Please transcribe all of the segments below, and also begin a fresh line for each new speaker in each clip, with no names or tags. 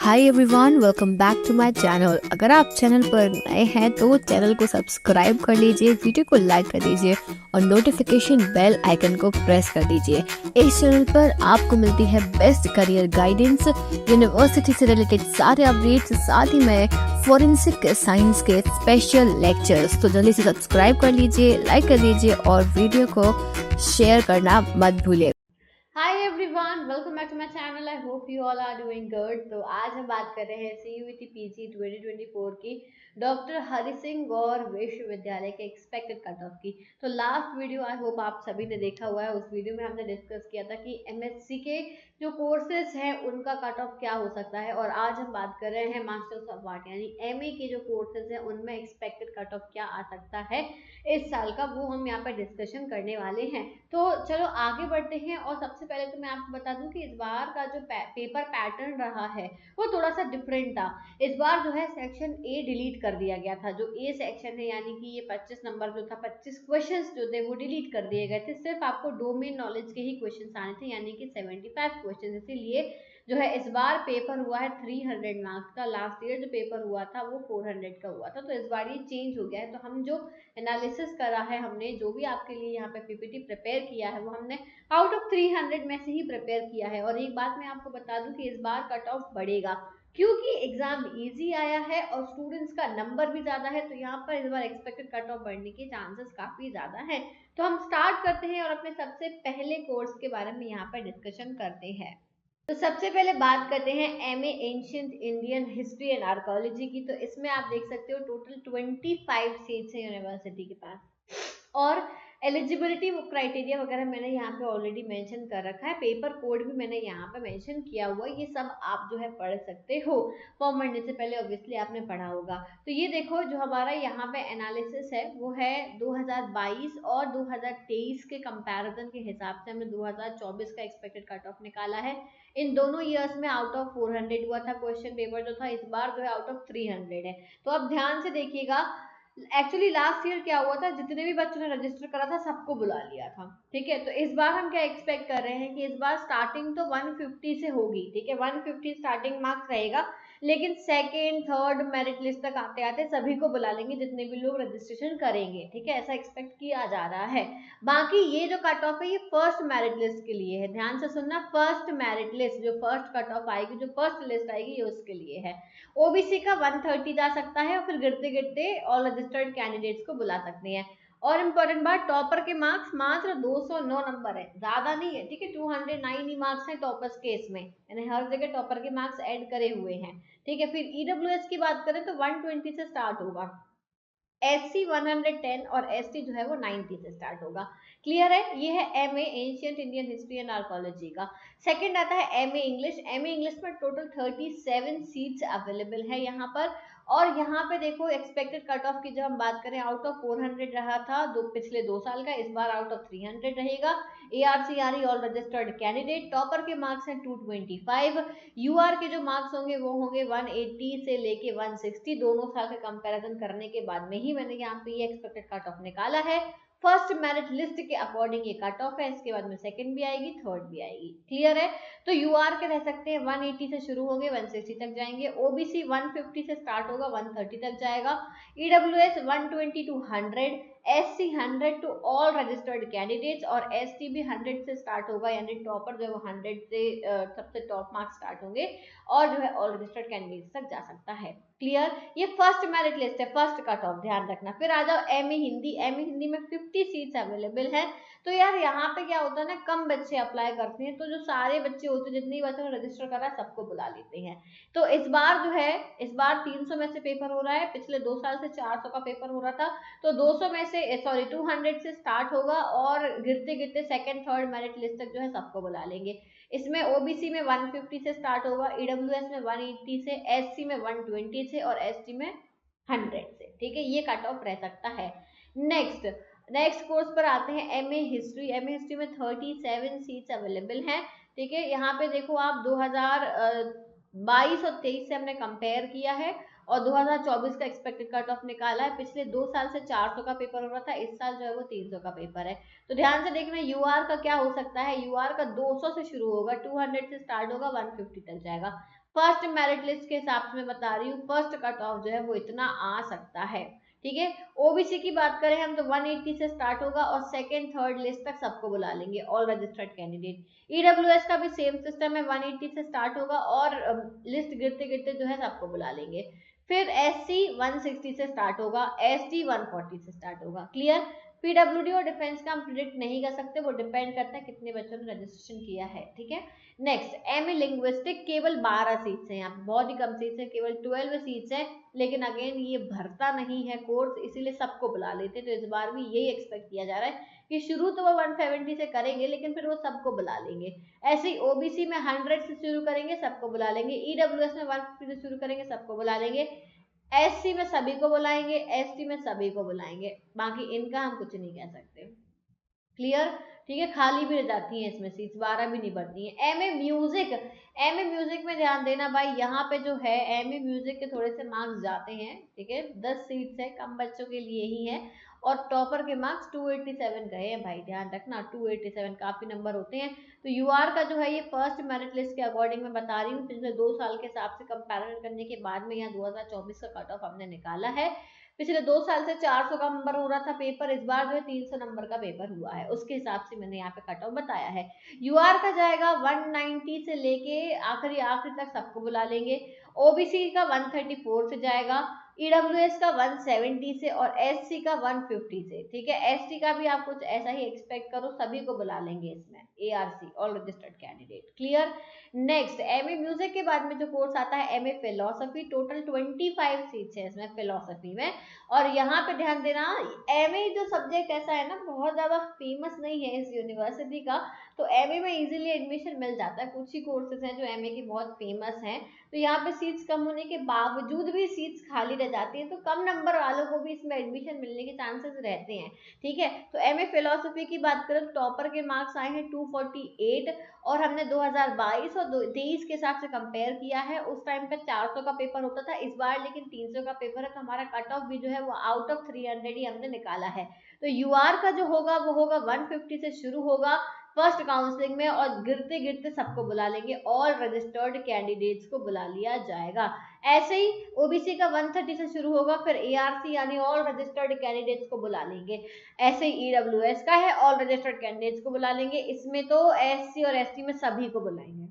Hi everyone, welcome back to my channel. अगर आप channel पर नए हैं तो चैनल को सब्सक्राइब कर लीजिए, वीडियो को लाइक कर दीजिए और नोटिफिकेशन बेल आइकन को प्रेस कर दीजिए। इस चैनल पर आपको मिलती है बेस्ट करियर गाइडेंस, यूनिवर्सिटी से रिलेटेड सारे अपडेट्स, साथ ही में फॉरेंसिक साइंस के स्पेशल लेक्चर्स। तो जल्दी से सब्सक्राइब कर लीजिए, लाइक कर लीजिए और वीडियो को शेयर करना मत भूलिए।
Hi everyone, welcome back to my channel. I hope you all are doing good. तो आज हम बात कर रहे हैं CUET PG 2024 की डॉक्टर हरि सिंह गौर विश्वविद्यालय के एक्सपेक्टेड कट ऑफ की। तो लास्ट वीडियो आई होप आप सभी ने देखा हुआ है। उस वीडियो में हमने डिस्कस किया था कि MSc के जो कोर्सेज हैं उनका कट ऑफ क्या हो सकता है, और आज हम बात कर रहे हैं मास्टर्स ऑफ आर्ट यानी MA के जो कोर्सेज हैं उनमें एक्सपेक्टेड कट ऑफ क्या आ सकता है इस साल का, वो हम यहाँ पर डिस्कशन करने वाले हैं। तो चलो आगे बढ़ते हैं। और सबसे पहले तो मैं आपको बता दूं कि इस बार का जो पेपर पैटर्न रहा है वो थोड़ा सा डिफरेंट था। इस बार जो है सेक्शन ए डिलीट कर दिया गया था। जो ए सेक्शन है यानी कि ये 25 नंबर जो था, 25 क्वेश्चंस जो थे वो डिलीट कर दिए गए थे। सिर्फ आपको डोमेन नॉलेज के ही क्वेश्चंस आने थे यानी कि 75 क्वेश्चन। इसीलिए जो है इस बार पेपर हुआ है 300 मार्क्स का। लास्ट ईयर जो पेपर हुआ था वो 400 का हुआ था। तो इस बार ये चेंज हो गया है। तो हम जो एनालिसिस करा है, हमने जो भी आपके लिए यहाँ पे PPT प्रिपेयर किया है वो हमने आउट ऑफ 300 में से ही प्रिपेयर किया है। और एक बात मैं आपको बता दूं कि इस बार कट ऑफ बढ़ेगा क्योंकि एग्जाम इजी आया है और स्टूडेंट्स का नंबर भी ज्यादा है। तो यहाँ पर इस बार एक्सपेक्टेड कट ऑफ बढ़ने के चांसेस काफी ज्यादा है। तो हम स्टार्ट करते हैं और अपने सबसे पहले कोर्स के बारे में यहाँ पर डिस्कशन करते हैं। तो सबसे पहले बात करते हैं MA ancient Indian history and archaeology की। तो इसमें आप देख सकते हो टोटल 25 सीट्स हैं यूनिवर्सिटी के पास। और एलिजिबिलिटी क्राइटेरिया वगैरह मैंने यहाँ पे ऑलरेडी मेंशन कर रखा है। पेपर कोड भी मैंने यहाँ पे मेंशन किया हुआ है। ये सब आप जो है पढ़ सकते हो। फॉर्म भरने से पहले ऑब्वियसली आपने पढ़ा होगा। तो ये देखो जो हमारा यहाँ पे एनालिसिस है वो है 2022 और 2023 के कंपैरिजन के हिसाब से हमने 2024 का एक्सपेक्टेड कट ऑफ निकाला है। इन दोनों ईयर्स में आउट ऑफ 400 हुआ था क्वेश्चन पेपर जो था, इस बार जो है आउट ऑफ 300 है। तो अब ध्यान से देखिएगा, एक्चुअली लास्ट ईयर क्या हुआ था, जितने भी बच्चों ने रजिस्टर करा था सबको बुला लिया था। ठीक है, तो इस बार हम क्या एक्सपेक्ट कर रहे हैं कि इस बार स्टार्टिंग तो 150 से होगी। ठीक है, 150 स्टार्टिंग मार्क्स रहेगा, लेकिन सेकेंड थर्ड मेरिट लिस्ट तक आते आते सभी को बुला लेंगे जितने भी लोग रजिस्ट्रेशन करेंगे। ठीक है, ऐसा एक्सपेक्ट किया जा रहा है। बाकी ये जो कट ऑफ है ये फर्स्ट मेरिट लिस्ट के लिए है। ध्यान से सुनना, फर्स्ट मेरिट लिस्ट जो फर्स्ट कट ऑफ आएगी, जो फर्स्ट लिस्ट आएगी, ये उसके लिए है। OBC का 130 जा सकता है और फिर गिरते गिरते ऑल रजिस्टर्ड कैंडिडेट्स को बुला सकते हैं। और इम्पोर्टेंट बात, टॉपर के मार्क्स मात्र 209 नंबर है, ज्यादा नहीं है। ठीक है, 209 ही मार्क्स हैं टॉपर्स के इसमें, यानी हर जगह टॉपर के मार्क्स ऐड करे हुए हैं। ठीक है, फिर EWS की बात करें तो 120 से स्टार्ट होगा, SC 110 और ST जो है वो 90 से स्टार्ट होगा। क्लियर है? ये है MA ancient Indian history and archaeology का। सेकंड आता है MA इंग्लिश। MA इंग्लिश में टोटल 37 सीट्स अवेलेबल है यहाँ पर। और यहाँ पे देखो एक्सपेक्टेड कट ऑफ की जब हम बात करें, आउट ऑफ 400 रहा था पिछले 2 साल का, इस बार आउट ऑफ 300 रहेगा। ARCRE all registered candidate, topper के मार्क्स हैं 225। UR के जो मार्क्स होंगे वो होंगे 180 से लेके 160। दोनों साल का कंपैरिजन करने के बाद में ही मैंने यहाँ पे ये एक्सपेक्टेड कट ऑफ निकाला है। फर्स्ट मेरिट लिस्ट के अकॉर्डिंग ये कट ऑफ है। इसके बाद में सेकंड भी आएगी, थर्ड भी आएगी। क्लियर है? तो UR के रह सकते हैं 180 से शुरू होंगे, 160 तक जाएंगे। OBC 150 से स्टार्ट होगा, 130 तक जाएगा। EWS 120 to 100, SC 100 to all registered candidates, और ST भी 100 से स्टार्ट होगा, यानी टॉपर जो है वो 100 से सबसे टॉप मार्क्स स्टार्ट होंगे और जो है ऑल रजिस्टर्ड कैंडिडेट्स तक जा सकता है। क्लियर? ये फर्स्ट मेरिट लिस्ट है, फर्स्ट कट ऑफ, ध्यान रखना। फिर आ जाओ MA हिंदी। MA हिंदी में 50 सीट्स अवेलेबल है। तो यार यहाँ पे क्या होता है ना, कम बच्चे अप्लाई करते हैं, तो जो सारे बच्चे होते हैं, जितने बच्चों ने रजिस्टर करा, सबको बुला लेते हैं। तो इस बार जो है, इस बार 300 में से पेपर हो रहा है, पिछले 2 साल से 400 का पेपर हो रहा था। तो 200 में से 200 से स्टार्ट होगा और गिरते गिरते सेकंड थर्ड मेरिट लिस्ट तक जो है सबको बुला लेंगे। इसमें OBC में 150 से स्टार्ट होगा, EWS में 180 से, SC में 120 से और ST में 100 से। ठीक है, ये कट ऑफ रह सकता है। नेक्स्ट कोर्स पर आते हैं MA हिस्ट्री। MA हिस्ट्री में 37 सीट्स अवेलेबल हैं। ठीक है, यहाँ पे देखो आप 2022 और 23 से हमने कंपेयर किया है और 2024 का एक्सपेक्टेड कट ऑफ निकाला है। पिछले 2 साल से 400 का पेपर हो रहा था, इस साल जो है वो 300 का पेपर है। तो ध्यान से देखना, UR का क्या हो सकता है। UR का 200 से शुरू होगा, 200 से स्टार्ट होगा, 150 तक जाएगा। फर्स्ट मेरिट लिस्ट के हिसाब से मैं बता रही हूँ, फर्स्ट कट ऑफ जो है वो इतना आ सकता है, ठीक है। ओबीसी की बात करें हम तो 180 से स्टार्ट होगा और सेकंड थर्ड लिस्ट तक सबको बुला लेंगे, ऑल रजिस्टर्ड कैंडिडेट। ईडब्ल्यूएस का भी सेम सिस्टम है, 180 से स्टार्ट होगा और लिस्ट गिरते गिरते जो है सबको बुला लेंगे। फिर एससी 160 से स्टार्ट होगा, एसटी 140 से स्टार्ट होगा, क्लियर। पीडब्ल्यूडी और डिफेंस का हम प्रिडिक्ट नहीं कर सकते, वो डिपेंड करता है कितने बच्चों ने रजिस्ट्रेशन किया है, ठीक है। नेक्स्ट एमए लिंग्विस्टिक, केवल 12 सीट्स हैं यहाँ पे, बहुत ही कम सीट्स हैं, केवल 12 सीट्स हैं, लेकिन अगेन ये भरता नहीं है कोर्स, इसीलिए सबको बुला लेते हैं। तो इस बार भी यही एक्सपेक्ट किया जा रहा है कि शुरू तो वो 170 से करेंगे, लेकिन फिर वो सबको बुला लेंगे। ऐसे ही ओबीसी में 100 से शुरू करेंगे, सबको बुला लेंगे। ईडब्ल्यूएस में 150 से शुरू करेंगे, सबको बुला लेंगे। एससी में सभी को बुलाएंगे, एसटी में सभी को बुलाएंगे, बाकी इनका हम कुछ नहीं कह सकते, क्लियर, ठीक है। खाली भी रह जाती हैं इसमें सीट्स, 12 भी नहीं बढ़ती हैं। एमए म्यूजिक, एमए म्यूजिक में ध्यान देना भाई, यहाँ पे जो है एमए म्यूजिक के थोड़े से मार्क्स जाते हैं, ठीक है। 10 सीट्स है, कम बच्चों के लिए ही है, और टॉपर के मार्क्स 287 गए हैं भाई, ध्यान रखना 287 काफी नंबर होते हैं। तो यूआर का जो है ये फर्स्ट मेरिट लिस्ट के अकॉर्डिंग मैं बता रही हूँ, पिछले 2 साल के हिसाब से कंपैरिजन करने के बाद में यहाँ 2024 का कट ऑफ हमने निकाला है। पिछले 2 साल से 400 का नंबर हो रहा था पेपर, इस बार जो है 300 नंबर का पेपर हुआ है, उसके हिसाब से मैंने यहाँ पे कट ऑफ बताया है। यूआर का जाएगा 190 से लेके आखिरी तक सबको बुला लेंगे। ओबीसी का 134 से जाएगा, ईडब्ल्यूएस का 170 से और एससी का 150 से, ठीक है। एसटी का भी आप कुछ ऐसा ही एक्सपेक्ट करो, सभी को बुला लेंगे इसमें, ARC all registered candidate, clear. Next MA music के बाद में जो कोर्स आता है एमए फिलोसफी, टोटल 25 सीट्स है इसमें फिलोसफी में। और यहाँ पे ध्यान देना, एमए जो सब्जेक्ट ऐसा है ना, बहुत ज्यादा फेमस नहीं है इस यूनिवर्सिटी का, तो एमए में इजीली एडमिशन मिल जाता है। कुछ ही कोर्सेज हैं जो एमए के बहुत फेमस हैं, तो यहाँ पे सीट्स कम होने के बावजूद भी सीट्स खाली रह जाती हैं, तो कम नंबर वालों को भी इसमें एडमिशन मिलने के चांसेस रहते हैं, ठीक है। तो एमए फिलोसफी की बात करें तो टॉपर के मार्क्स आए हैं 248, और हमने 2022 और 2023 के हिसाब से कंपेयर किया है, उस टाइम पे 400 का पेपर होता था, इस बार लेकिन 300 का पेपर है, तो हमारा कट ऑफ भी जो है वो आउट ऑफ 300 ही हमने निकाला है। तो यूआर का जो होगा वो होगा 150 से शुरू होगा फर्स्ट काउंसलिंग में, और गिरते गिरते सबको बुला लेंगे, ऑल रजिस्टर्ड कैंडिडेट्स को बुला लिया जाएगा। ऐसे ही ओबीसी का 130 से शुरू होगा, फिर एआरसी यानी ऑल रजिस्टर्ड कैंडिडेट्स को बुला लेंगे। ऐसे ही ईडब्ल्यूएस का है, ऑल रजिस्टर्ड कैंडिडेट्स को बुला लेंगे, इसमें तो एससी और एसटी में सभी को बुलाएंगे,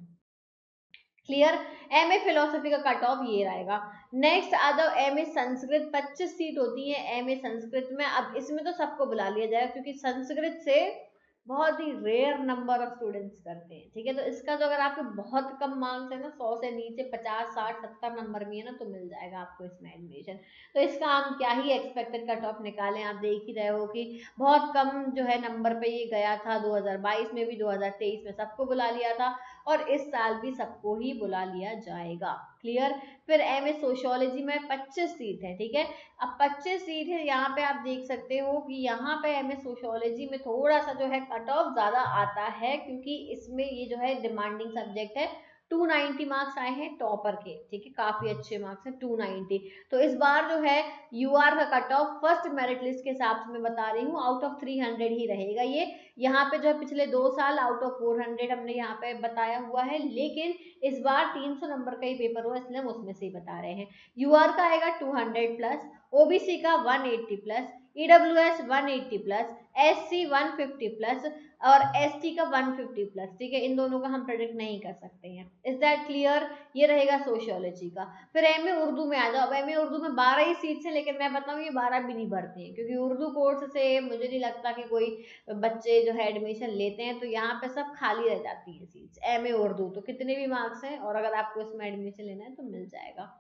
क्लियर। एमए फिलोसफी का कट ऑफ ये रहेगा। नेक्स्ट आ जाओ एमए संस्कृत, 25 सीट होती है एमए संस्कृत में। अब इसमें तो सबको बुला लिया जाएगा, क्योंकि संस्कृत से बहुत ही रेयर नंबर ऑफ स्टूडेंट्स करते हैं, ठीक है। तो इसका जो अगर आपके बहुत कम मार्क्स है ना, 100 से नीचे 50 60 70 नंबर भी है ना, तो मिल जाएगा आपको इसमें एडमिशन। तो इसका हम क्या ही एक्सपेक्टेड कट ऑफ निकालें, आप देख ही रहे हो कि बहुत कम जो है नंबर पे ये गया था। 2022 में भी, 2023 में सबको बुला लिया था, और इस साल भी सबको ही बुला लिया जाएगा, क्लियर। फिर एमए सोशियोलॉजी में 25 सीट है, ठीक है। अब 25 सीट है, यहाँ पे आप देख सकते हो कि यहाँ पे एमए सोशियोलॉजी में थोड़ा सा जो है कट ऑफ ज्यादा आता है, क्योंकि इसमें ये जो है डिमांडिंग सब्जेक्ट है। 290 मार्क्स आए हैं टॉपर के, ठीक है, काफी अच्छे मार्क्स हैं 290। तो इस बार जो है यूआर का cut off first merit list के हिसाब से मैं बता रही हूँ, आउट ऑफ 300 ही रहेगा ये। यहाँ पे जो है पिछले 2 साल आउट ऑफ 400 हमने यहाँ पे बताया हुआ है, लेकिन इस बार 300 नंबर का ही पेपर हुआ, इसलिए हम उसमें से ही बता रहे हैं। यूआर का आएगा 200 प्लस, ओबीसी का 180 plus, EWS 180 plus, SC 150 plus, और एसटी का 150 प्लस, ठीक है। इन दोनों का हम प्रेडिक्ट नहीं कर सकते हैं, इज दैट क्लियर। ये रहेगा सोशियोलॉजी का। फिर एमए उर्दू में आ जाओ। अब एमए उर्दू में 12 ही सीट्स है, लेकिन मैं बताऊँ ये 12 भी नहीं भरते हैं, क्योंकि उर्दू कोर्स से मुझे नहीं लगता कि कोई बच्चे जो है एडमिशन लेते हैं, तो यहाँ पे सब खाली रह जाती है सीट्स। एमए उर्दू तो कितने भी मार्क्स हैं, और अगर आपको इसमें एडमिशन लेना है तो मिल जाएगा।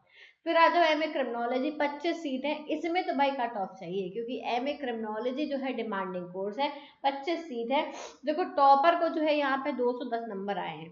फिर आ जाओ एमए क्रिमिनोलॉजी, 25 सीट है, इसमें तो भाई कट ऑफ चाहिए, क्योंकि एमए क्रिमिनोलॉजी जो है डिमांडिंग कोर्स है, 25 सीट है। देखो टॉपर को जो है यहाँ पे 210 नंबर आए हैं।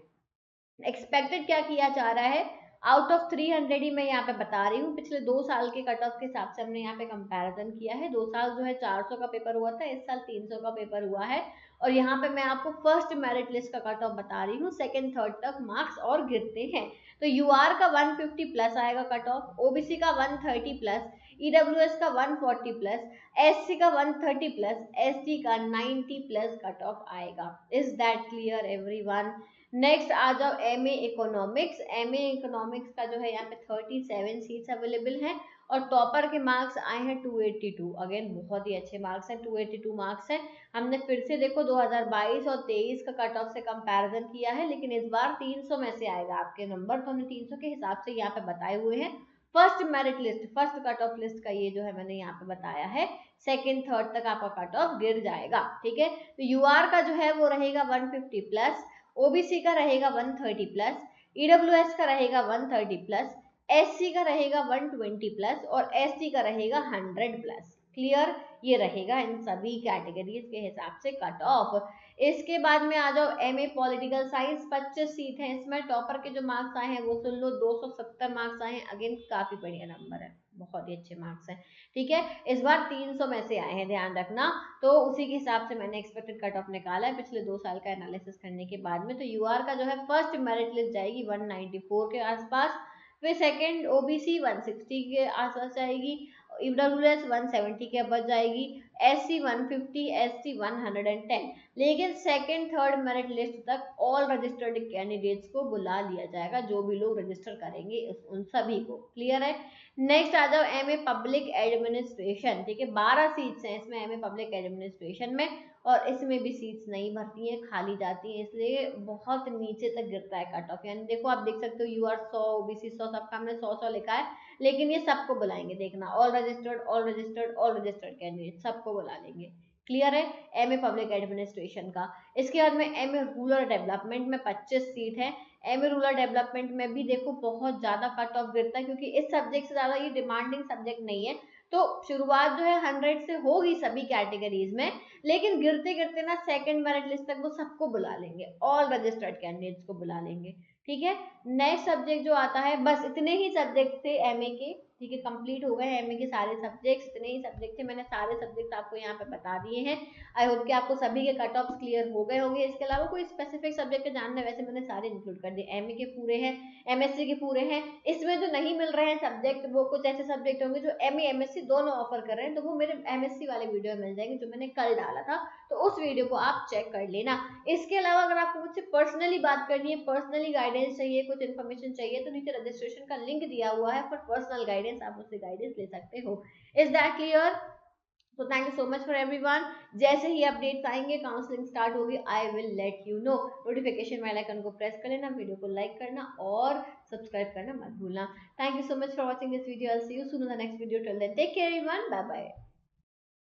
एक्सपेक्टेड क्या किया जा रहा है, आउट ऑफ 300 ही मैं यहाँ पे बता रही हूँ। पिछले 2 साल के कट ऑफ के हिसाब से हमने यहाँ पे कंपैरिजन किया है। 2 साल जो है 400 का पेपर हुआ था, इस साल 300 का पेपर हुआ है, और यहाँ पे मैं आपको फर्स्ट मेरिट लिस्ट का कट ऑफ बता रही हूँ, सेकंड थर्ड तक मार्क्स और गिरते हैं। तो यूआर का 150 प्लस आएगा कट ऑफ, ओबीसी का 130 प्लस, ईडब्ल्यूएस का 140 प्लस, एससी का 130 प्लस, एसटी का 90 प्लस कट ऑफ आएगा। Is that clear everyone. Next आ जाओ एमए इकोनॉमिक्स। एमए इकोनॉमिक्स का जो है यहाँ पे 37 सीट्स अवेलेबल हैं और टॉपर के मार्क्स आए हैं 282। अगेन बहुत ही अच्छे मार्क्स हैं, 282 मार्क्स हैं। हमने फिर से देखो 2022 और 23 का कट ऑफ से कंपैरिजन किया है, लेकिन इस बार 300 में से आएगा आपके नंबर, तो हमने 300 के हिसाब से यहाँ पे बताए हुए हैं। First merit list, first cut off list का ये जो है मैंने यहाँ पे बताया है, सेकेंड थर्ड तक आपका कट ऑफ गिर जाएगा, ठीक है। तो यूआर का जो है वो रहेगा 150 प्लस, ओबीसी का रहेगा 130 प्लस, ईडब्ल्यूएस का रहेगा 130 प्लस, एससी का रहेगा 120 प्लस और एसटी का रहेगा 100 प्लस। क्लियर, ये रहेगा इन सभी कैटेगरीज के हिसाब से कट ऑफ। इसके बाद में आ जाओ एमए पॉलिटिकल साइंस, 25 सीट है इसमें। टॉपर के जो मार्क्स आए हैं वो सुन लो, 270 मार्क्स आए हैं। अगेन काफी बढ़िया नंबर है, बहुत ही अच्छे मार्क्स हैं, ठीक है। इस बार 300 में से आए हैं, ध्यान रखना। तो उसी के हिसाब से मैंने एक्सपेक्टेड कट ऑफ निकाला है पिछले 2 साल का एनालिसिस करने के बाद में। तो यूआर का जो है फर्स्ट मेरिट लिस्ट जाएगी 194 के आसपास, फिर सेकंड ओबीसी 160 के आसपास जाएगी, ईडब्ल्यूएस 170 के बच जाएगी, एससी 150, एसटी 110। लेकिन सेकंड थर्ड मेरिट लिस्ट तक ऑल रजिस्टर्ड कैंडिडेट्स को बुला लिया जाएगा, जो भी लोग रजिस्टर करेंगे उन सभी को। क्लियर है। नेक्स्ट आ जाओ एमए पब्लिक एडमिनिस्ट्रेशन, ठीक है। 12 सीट्स हैं इसमें एमए पब्लिक एडमिनिस्ट्रेशन में, और इसमें भी सीट्स नहीं भरती हैं, खाली जाती हैं, इसलिए बहुत नीचे तक गिरता है कट ऑफ। यानी देखो आप देख सकते हो यूआर 100, ओबीसी 100, सबका हमने 100 लिखा है, लेकिन ये सबको बुलाएंगे, देखना, all registered, all registered, all registered candidate सबको बुला लेंगे। क्लियर है एमए पब्लिक एडमिनिस्ट्रेशन का। इसके बाद में एमए रूरल डेवलपमेंट में 25 सीट है। एमए रूरल डेवलपमेंट में भी देखो बहुत ज्यादा कट ऑफ गिरता है, क्योंकि इस सब्जेक्ट से ज्यादा ये डिमांडिंग सब्जेक्ट नहीं है, तो शुरुआत जो है 100 से होगी सभी कैटेगरीज में, लेकिन गिरते गिरते ना सेकंड मेरिट लिस्ट तक वो सबको बुला लेंगे, ऑल रजिस्टर्ड कैंडिडेट्स को बुला लेंगे, ठीक है। नेक्स्ट सब्जेक्ट जो आता है, बस इतने ही सब्जेक्ट थे एमए के, ठीक है, कंप्लीट हो गए एमए के सारे सब्जेक्ट्स, इतने ही सब्जेक्ट थे, मैंने सारे सब्जेक्ट आपको यहाँ पे बता दिए हैं। आई होप कि आपको सभी के कट ऑफ क्लियर हो गए होंगे। इसके अलावा कोई स्पेसिफिक सब्जेक्ट के जानना है, वैसे मैंने सारे इंक्लूड कर दिए, एमए के पूरे हैं, एमएससी के पूरे हैं। इसमें जो नहीं मिल रहे हैं सब्जेक्ट, वो कुछ ऐसे सब्जेक्ट होंगे जो एमए एमएससी दोनों ऑफर कर रहे हैं, तो वो मेरे एमएससी वाले वीडियो में मिल जाएंगे, जो मैंने कल डाला था, तो उस वीडियो को आप चेक कर लेना। इसके अलावा अगर आपको मुझसे पर्सनली बात करनी है, पर्सनली गाइडेंस चाहिए, कुछ इन्फॉर्मेशन चाहिए, तो नीचे रजिस्ट्रेशन का लिंक दिया हुआ है फॉर पर्सनल गाइडेंस, आप मुझसे गाइडेंस ले सकते हो। Is that clear? तो thank you so much for everyone. जैसे ही अपडेट्स आएंगे, काउंसलिंग स्टार्ट होगी, I will let you know. Notification bell icon को प्रेस कर लेना, वीडियो को लाइक करना और सब्सक्राइब करना मत भूलना। Thank you so much for watching this video. I will see you soon in the next video. Till then take care everyone, bye bye.